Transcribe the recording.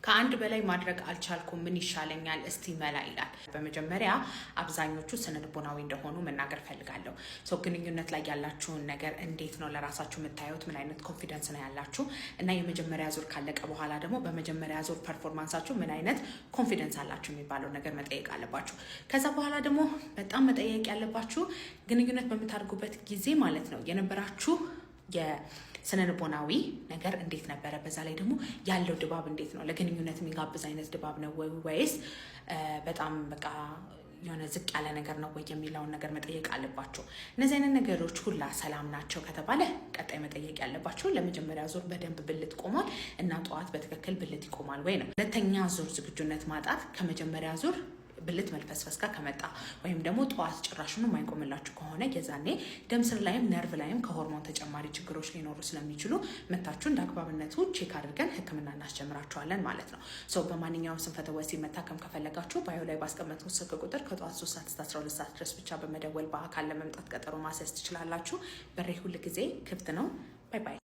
ከአንድ በላይ ማድረግ አልቻልኩም ምን ይሻለኛል እስቲ መላ ይላል። በመጀመሪያ አብዛኞቹ ስነልቦናዊ እንደሆኑ መናገር ፈልጋለሁ። ሰው ግንኙነት ላይ ያላችሁን ነገር እንዴት ነው ለራሳችሁ የምታዩት? ምን አይነት ኮንፊደንስ ነው ያላችሁ? እና የመጀመሪያ ዙር ካለቀ በኋላ ደግሞ በመጀመሪያ ዙር ፐርፎርማንሳችሁ ምን አይነት ኮንፊደንስ አላችሁ የሚባለው ነገር መጠየቅ አለባችሁ። ከዛ በኋላ ደግሞ በጣም መጠየቅ ያለባችሁ ግንኙነት በምታደርጉበት ጊዜ ማለት ነው የነበራችሁ የስነልቦናዊ ነገር እንዴት ነበረ? በዛ ላይ ደግሞ ያለው ድባብ እንዴት ነው? ለግንኙነት የሚጋብዝ አይነት ድባብ ነው ወይስ በጣም በቃ የሆነ ዝቅ ያለ ነገር ነው ወይ የሚለውን ነገር መጠየቅ አለባችሁ። እነዚህ አይነት ነገሮች ሁላ ሰላም ናቸው ከተባለ ቀጣይ መጠየቅ ያለባችሁ ለመጀመሪያ ዙር በደንብ ብልት ቆሟል እና ጠዋት በትክክል ብልት ይቆማል ወይ ነው። ሁለተኛ ዙር ዝግጁነት ማጣት ከመጀመሪያ ዙር ብልት መልፈስፈስ ጋር ከመጣ ወይም ደግሞ ጠዋት ጭራሽኑ የማይቆምላችሁ ከሆነ የዛኔ ደም ስር ላይም ነርቭ ላይም ከሆርሞን ተጨማሪ ችግሮች ሊኖሩ ስለሚችሉ መታችሁ እንደ አግባብነቱ ቼክ አድርገን ሕክምና እናስጀምራችኋለን ማለት ነው። በማንኛውም ስንፈተ ወሲብ መታከም ከፈለጋችሁ ባዮ ላይ ባስቀመጥኩት ስልክ ቁጥር ከጠዋት 3 ሰዓት እስከ 12 ሰዓት ድረስ ብቻ በመደወል በአካል ለመምጣት ቀጠሮ ማስያዝ ትችላላችሁ። በሬ ሁል ጊዜ ክፍት ነው። ባይ ባይ።